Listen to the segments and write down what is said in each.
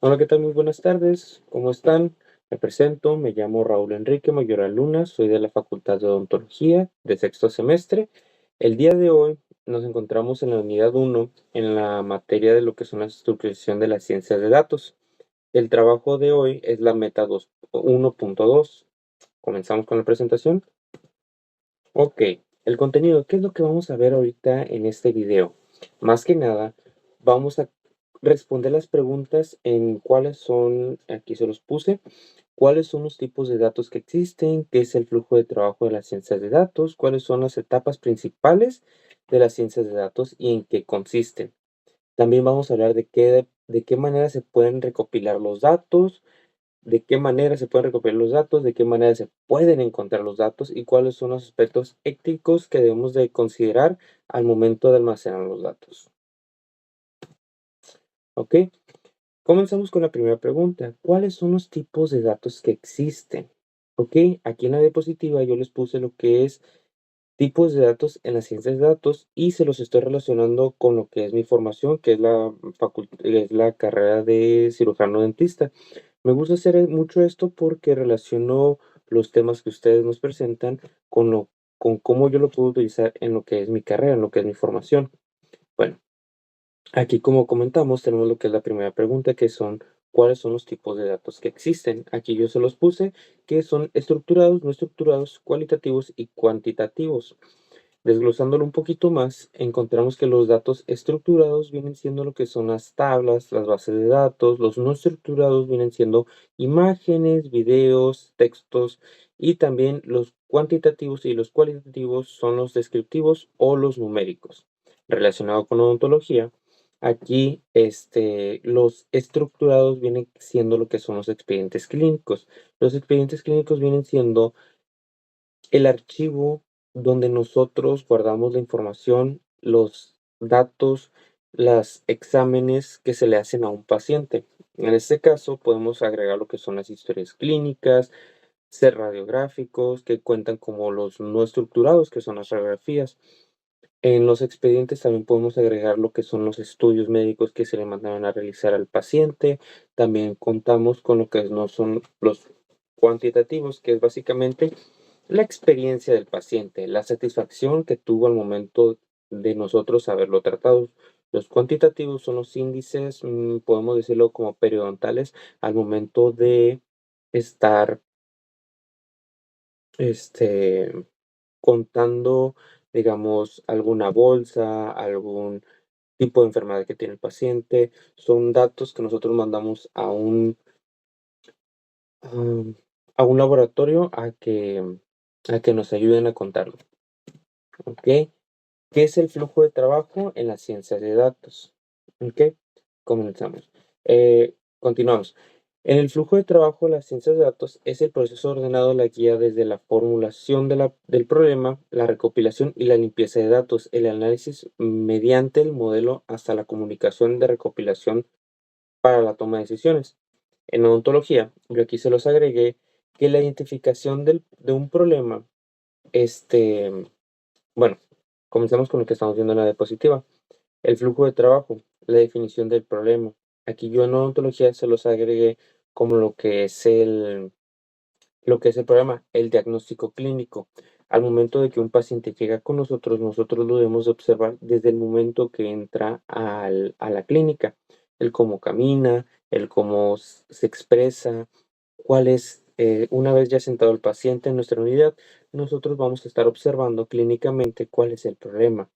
Hola, ¿qué tal? Muy buenas tardes. ¿Cómo están? Me presento, me llamo Raúl Enrique Mayoral Luna, soy de la Facultad de Odontología de sexto semestre. El día de hoy nos encontramos en la unidad 1 en la materia de lo que son la estructuración de las ciencias de datos. El trabajo de hoy es la meta 1.2. Comenzamos con la presentación. Ok, el contenido, ¿qué es lo que vamos a ver ahorita en este video? Más que nada, vamos a responder las preguntas en cuáles son, aquí se los puse, cuáles son los tipos de datos que existen, qué es el flujo de trabajo de las ciencias de datos, cuáles son las etapas principales de las ciencias de datos y en qué consisten. También vamos a hablar de qué manera se pueden recopilar los datos, de qué manera se pueden recopilar los datos, de qué manera se pueden encontrar los datos y cuáles son los aspectos éticos que debemos de considerar al momento de almacenar los datos. ¿Ok? Comenzamos con la primera pregunta. ¿Cuáles son los tipos de datos que existen? ¿Ok? Aquí en la diapositiva yo les puse lo que es tipos de datos en las ciencias de datos y se los estoy relacionando con lo que es mi formación, que es es la carrera de cirujano dentista. Me gusta hacer mucho esto porque relaciono los temas que ustedes nos presentan con cómo yo lo puedo utilizar en lo que es mi carrera, en lo que es mi formación. Bueno, aquí como comentamos tenemos lo que es la primera pregunta, que son cuáles son los tipos de datos que existen. Aquí yo se los puse, que son estructurados, no estructurados, cualitativos y cuantitativos. Desglosándolo un poquito más, encontramos que los datos estructurados vienen siendo lo que son las tablas, las bases de datos, los no estructurados vienen siendo imágenes, videos, textos y también los cuantitativos y los cualitativos son los descriptivos o los numéricos. Relacionado con odontología, aquí los estructurados vienen siendo lo que son los expedientes clínicos. Los expedientes clínicos vienen siendo el archivo donde nosotros guardamos la información, los datos, los exámenes que se le hacen a un paciente. En este caso, podemos agregar lo que son las historias clínicas, ser radiográficos, que cuentan como los no estructurados, que son las radiografías. En los expedientes también podemos agregar lo que son los estudios médicos que se le mandaron a realizar al paciente. También contamos con lo que no son los cuantitativos, que es básicamente la experiencia del paciente, la satisfacción que tuvo al momento de nosotros haberlo tratado. Los cuantitativos son los índices, podemos decirlo como periodontales, al momento de estar este, contando, digamos, alguna bolsa, algún tipo de enfermedad que tiene el paciente. Son datos que nosotros mandamos am, a un laboratorio a que nos ayuden a contarlo. ¿Ok? ¿Qué es el flujo de trabajo en las ciencias de datos? ¿Ok? Comenzamos. Continuamos. En el flujo de trabajo de las ciencias de datos es el proceso ordenado de la guía desde la formulación del problema, la recopilación y la limpieza de datos, el análisis mediante el modelo hasta la comunicación de recopilación para la toma de decisiones. En odontología, yo aquí se los agregué que la identificación de un problema, este, bueno, comencemos con lo que estamos viendo en la diapositiva. El flujo de trabajo, la definición del problema. Aquí yo en odontología se los agregué como lo que es el problema, el diagnóstico clínico. Al momento de que un paciente llega con nosotros, nosotros lo debemos de observar desde el momento que entra a la clínica. El cómo camina, el cómo se expresa, cuál es, una vez ya sentado el paciente en nuestra unidad, nosotros vamos a estar observando clínicamente cuál es el problema.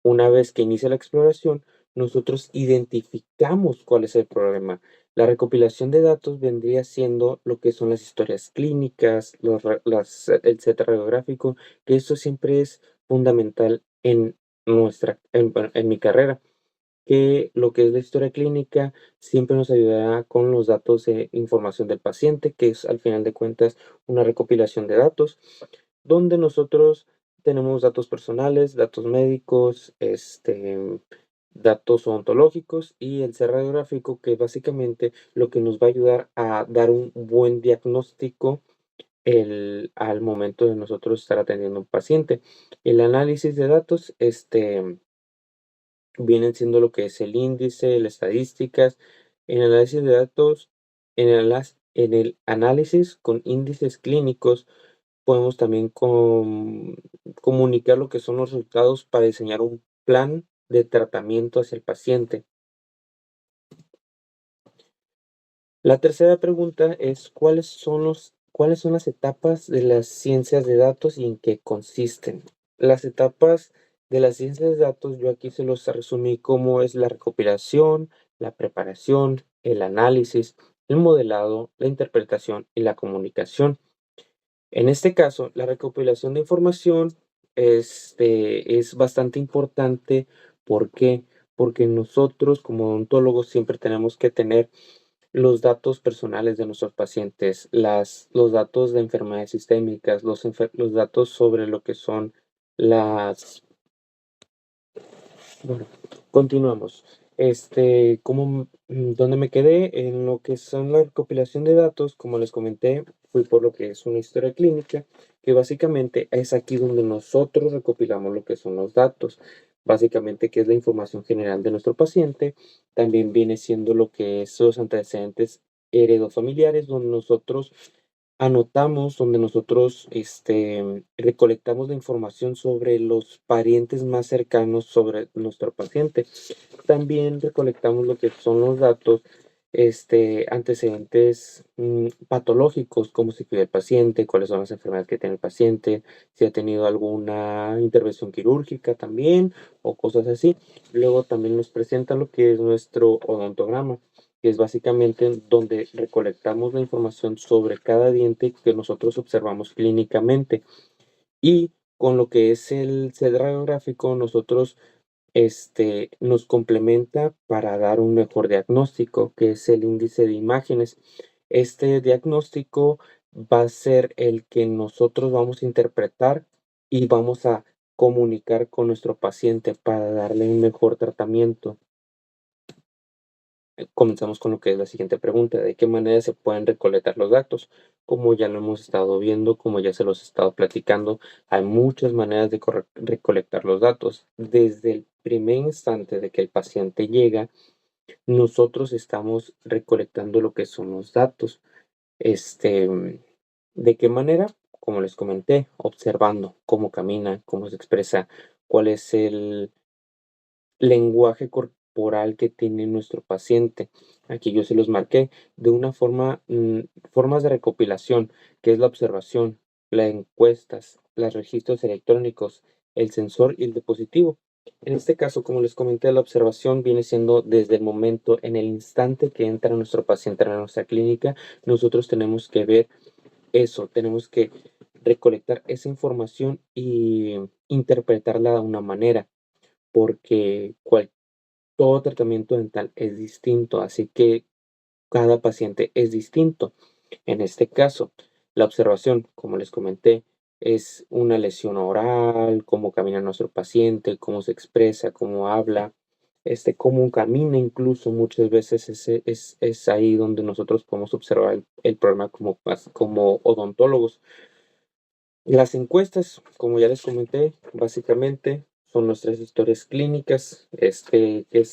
Una vez que inicia la exploración, nosotros identificamos cuál es el problema. La recopilación de datos vendría siendo lo que son las historias clínicas, el set radiográfico, que eso siempre es fundamental bueno, en mi carrera, que lo que es la historia clínica siempre nos ayudará con los datos de información del paciente, que es al final de cuentas una recopilación de datos donde nosotros tenemos datos personales, datos médicos, datos odontológicos y el ser radiográfico, que básicamente lo que nos va a ayudar a dar un buen diagnóstico al momento de nosotros estar atendiendo a un paciente. El análisis de datos, vienen siendo lo que es el índice, las estadísticas, En el análisis de datos, en el análisis con índices clínicos, podemos también comunicar lo que son los resultados para diseñar un plan de tratamiento hacia el paciente. La tercera pregunta es, cuáles son las etapas de las ciencias de datos y en qué consisten? Las etapas de las ciencias de datos, yo aquí se los resumí como es la recopilación, la preparación, el análisis, el modelado, la interpretación y la comunicación. En este caso, la recopilación de información es bastante importante. ¿Por qué? Porque nosotros como odontólogos siempre tenemos que tener los datos personales de nuestros pacientes, los datos de enfermedades sistémicas, los datos sobre lo que son las... Bueno, continuamos. ¿Dónde me quedé? En lo que son la recopilación de datos, como les comenté, fui por lo que es una historia clínica, que básicamente es aquí donde nosotros recopilamos lo que son los datos, básicamente que es la información general de nuestro paciente, también viene siendo lo que es los antecedentes heredofamiliares, donde nosotros anotamos, donde nosotros recolectamos la información sobre los parientes más cercanos sobre nuestro paciente. También recolectamos lo que son los datos, antecedentes patológicos, cómo se cuida el paciente, cuáles son las enfermedades que tiene el paciente, si ha tenido alguna intervención quirúrgica también, o cosas así. Luego también nos presenta lo que es nuestro odontograma, que es básicamente donde recolectamos la información sobre cada diente que nosotros observamos clínicamente. Y con lo que es el set radiográfico, nosotros nos complementa para dar un mejor diagnóstico, que es el índice de imágenes. Este diagnóstico va a ser el que nosotros vamos a interpretar y vamos a comunicar con nuestro paciente para darle un mejor tratamiento. Comenzamos con lo que es la siguiente pregunta: ¿de qué manera se pueden recolectar los datos? Como ya lo hemos estado viendo, como ya se los he estado platicando, hay muchas maneras de recolectar los datos. Desde el primer instante de que el paciente llega, nosotros estamos recolectando lo que son los datos. ¿De qué manera? Como les comenté, observando cómo camina, cómo se expresa, cuál es el lenguaje corporal que tiene nuestro paciente. Aquí yo se los marqué de una forma, formas de recopilación, que es la observación, las encuestas, los registros electrónicos, el sensor y el dispositivo. En este caso, como les comenté, la observación viene siendo desde el momento, en el instante que entra nuestro paciente a nuestra clínica, nosotros tenemos que ver eso, tenemos que recolectar esa información y interpretarla de una manera, porque todo tratamiento dental es distinto, así que cada paciente es distinto. En este caso, la observación, como les comenté, es una lesión oral, cómo camina nuestro paciente, cómo se expresa, cómo habla, cómo camina, incluso muchas veces es ahí donde nosotros podemos observar el problema como odontólogos. Las encuestas, como ya les comenté, básicamente son nuestras historias clínicas. Es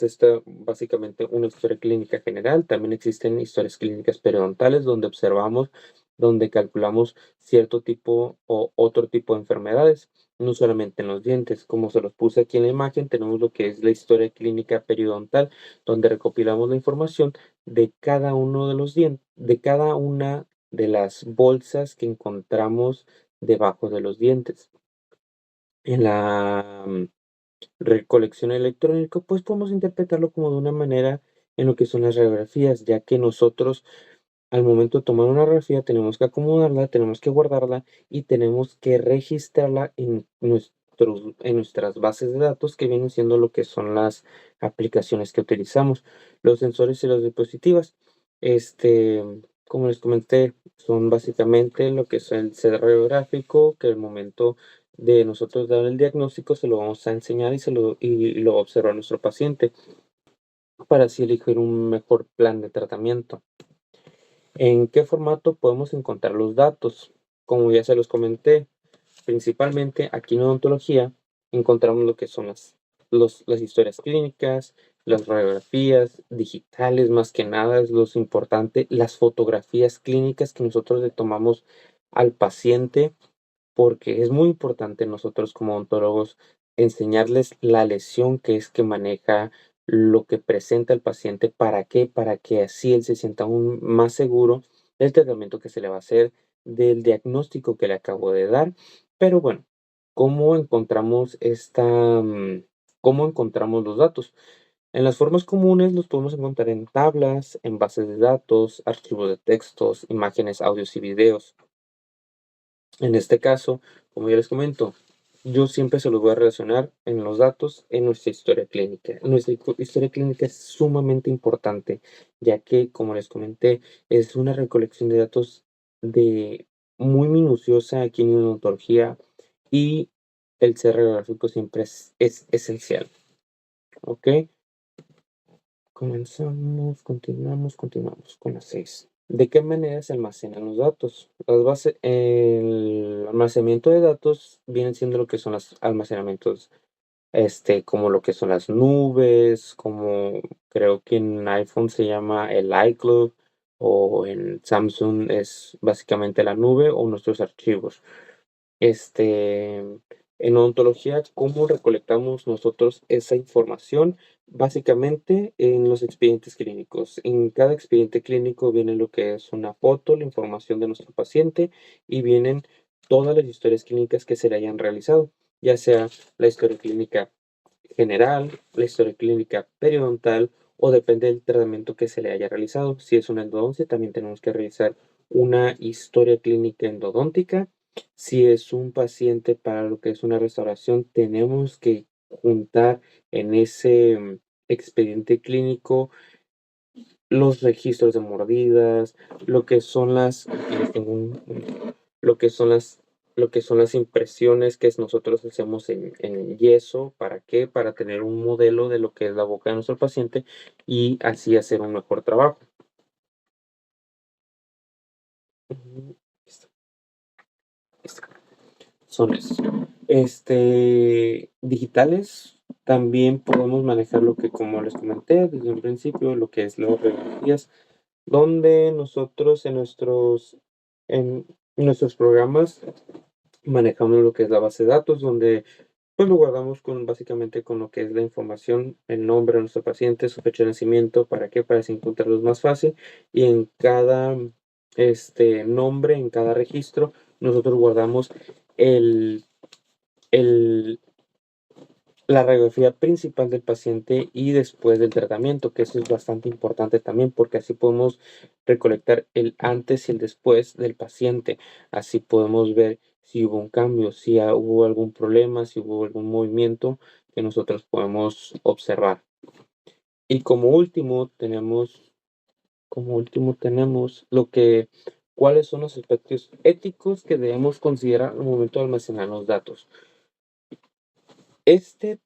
esta básicamente una historia clínica general. También existen historias clínicas periodontales donde observamos, donde calculamos cierto tipo o otro tipo de enfermedades, no solamente en los dientes. Como se los puse aquí en la imagen, tenemos lo que es la historia clínica periodontal, donde recopilamos la información de cada uno de los dientes, de cada una de las bolsas que encontramos debajo de los dientes. En la recolección electrónica, pues podemos interpretarlo como de una manera en lo que son las radiografías, ya que nosotros al momento de tomar una radiografía tenemos que acomodarla, tenemos que guardarla y tenemos que registrarla en nuestras bases de datos, que vienen siendo lo que son las aplicaciones que utilizamos, los sensores y los dispositivos. Este, como les comenté, son básicamente lo que es el set radiográfico, que al momento de nosotros dar el diagnóstico se lo vamos a enseñar y lo va a observar nuestro paciente para así elegir un mejor plan de tratamiento. ¿En qué formato podemos encontrar los datos? Como ya se los comenté, principalmente aquí en odontología encontramos lo que son las historias clínicas, las radiografías digitales, más que nada, es lo importante, las fotografías clínicas que nosotros le tomamos al paciente, porque es muy importante nosotros como odontólogos enseñarles la lesión que es que maneja, lo que presenta el paciente, ¿para qué? Para que así él se sienta aún más seguro del tratamiento que se le va a hacer, del diagnóstico que le acabo de dar. Pero bueno, ¿cómo encontramos cómo encontramos los datos? En las formas comunes los podemos encontrar en tablas, en bases de datos, archivos de textos, imágenes, audios y videos. En este caso, como ya les comento, yo siempre se los voy a relacionar en los datos en nuestra historia clínica. Nuestra historia clínica es sumamente importante, ya que, como les comenté, es una recolección de datos de muy minuciosa aquí en odontología y el ser radiográfico siempre es esencial. ¿Ok? Continuamos con las 6. ¿De qué manera se almacenan los datos? El almacenamiento de datos vienen siendo lo que son los almacenamientos, como lo que son las nubes, como creo que en iPhone se llama el iCloud o en Samsung es básicamente la nube o nuestros archivos. En odontología, ¿cómo recolectamos nosotros esa información? Básicamente en los expedientes clínicos. En cada expediente clínico viene lo que es una foto, la información de nuestro paciente y vienen todas las historias clínicas que se le hayan realizado, ya sea la historia clínica general, la historia clínica periodontal o depende del tratamiento que se le haya realizado. Si es una endodoncia, también tenemos que realizar una historia clínica endodóntica. Si es un paciente para lo que es una restauración, tenemos que juntar en ese expediente clínico los registros de mordidas, lo que son aquí les tengo lo que son lo que son las impresiones que nosotros hacemos en yeso. ¿Para qué? Para tener un modelo de lo que es la boca de nuestro paciente y así hacer un mejor trabajo. Ujú, listo, listo. Son esos. Digitales, también podemos manejar lo que, como les comenté desde un principio, lo que es las radiografías, donde nosotros en nuestros programas manejamos lo que es la base de datos, donde pues lo guardamos básicamente con lo que es la información, el nombre de nuestro paciente, su fecha de nacimiento. ¿Para qué? Para así encontrarlos más fácil. Y en cada nombre, en cada registro, nosotros guardamos el, el, la radiografía principal del paciente y después del tratamiento, que eso es bastante importante también, porque así podemos recolectar el antes y el después del paciente. Así podemos ver si hubo un cambio, si hubo algún problema, si hubo algún movimiento que nosotros podemos observar. Y como último tenemos cuáles son los aspectos éticos que debemos considerar al momento de almacenar los datos. Esta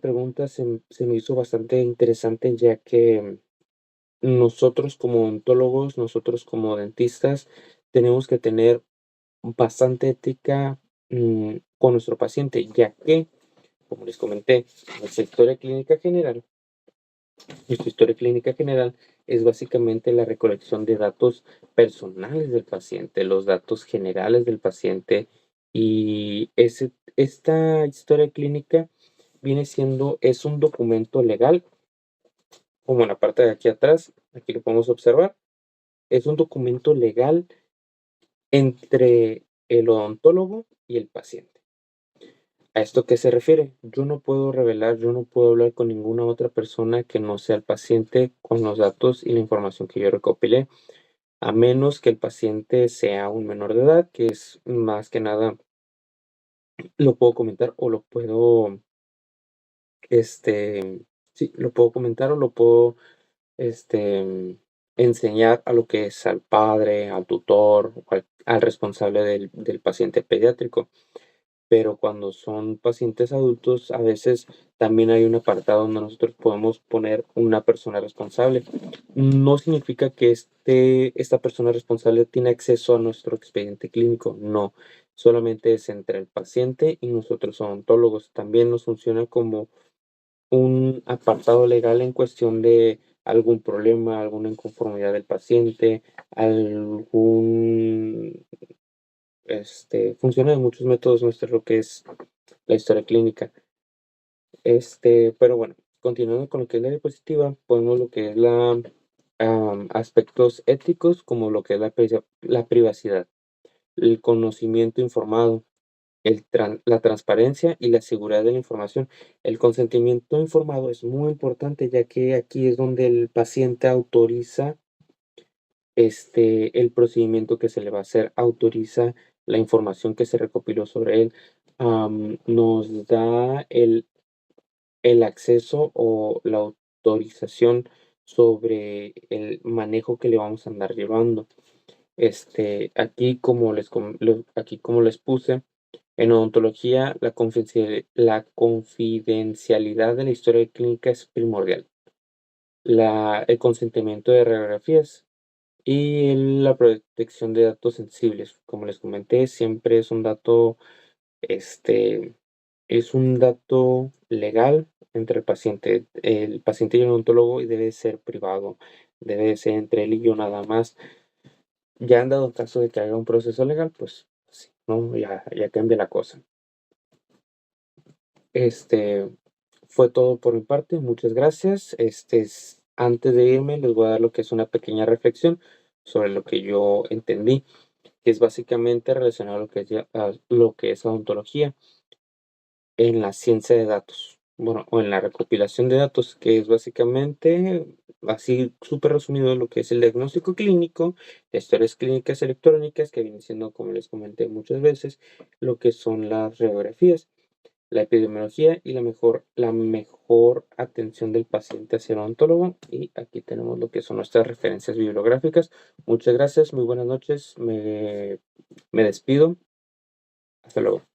pregunta se me hizo bastante interesante, ya que nosotros como odontólogos, nosotros como dentistas, tenemos que tener bastante ética con nuestro paciente, ya que, como les comenté, nuestra historia clínica general, nuestra historia clínica general es básicamente la recolección de datos personales del paciente, los datos generales del paciente, y esta historia clínica es un documento legal, como en la parte de aquí atrás, aquí lo podemos observar, es un documento legal entre el odontólogo y el paciente. ¿A esto qué se refiere? Yo no puedo hablar con ninguna otra persona que no sea el paciente con los datos y la información que yo recopilé, a menos que el paciente sea un menor de edad, que es más que nada, lo puedo comentar o sí, lo puedo comentar o lo puedo enseñar a lo que es al padre, al tutor, o al responsable del paciente pediátrico. Pero cuando son pacientes adultos, a veces también hay un apartado donde nosotros podemos poner una persona responsable. No significa que esta persona responsable tiene acceso a nuestro expediente clínico, no. Solamente es entre el paciente y nosotros odontólogos. También nos funciona como un apartado legal en cuestión de algún problema, alguna inconformidad del paciente, algún funciona de muchos métodos nuestro lo que es la historia clínica. Pero bueno, continuando con lo que es la diapositiva, ponemos lo que es la aspectos éticos, como lo que es la privacidad, el conocimiento informado, la transparencia y la seguridad de la información. El consentimiento informado es muy importante, ya que aquí es donde el paciente autoriza el procedimiento que se le va a hacer, autoriza la información que se recopiló sobre él, nos da el acceso o la autorización sobre el manejo que le vamos a andar llevando. Aquí como les puse, en odontología la confidencialidad de la historia clínica es primordial. El consentimiento de radiografías y la protección de datos sensibles. Como les comenté, siempre este, es un dato legal entre el paciente. El paciente y el odontólogo y debe ser privado, debe ser entre él y yo nada más. Ya han dado caso de que haga un proceso legal, pues sí, ¿no? Ya cambia la cosa. Este fue todo por mi parte. Muchas gracias. Antes de irme, les voy a dar lo que es una pequeña reflexión sobre lo que yo entendí, que es básicamente relacionado a lo que es odontología en la ciencia de datos. Bueno, o en la recopilación de datos, que es básicamente, así súper resumido, lo que es el diagnóstico clínico, historias clínicas electrónicas, que viene siendo, como les comenté muchas veces, lo que son las radiografías, la epidemiología y la mejor atención del paciente hacia el odontólogo. Y aquí tenemos lo que son nuestras referencias bibliográficas. Muchas gracias, muy buenas noches, me despido. Hasta luego.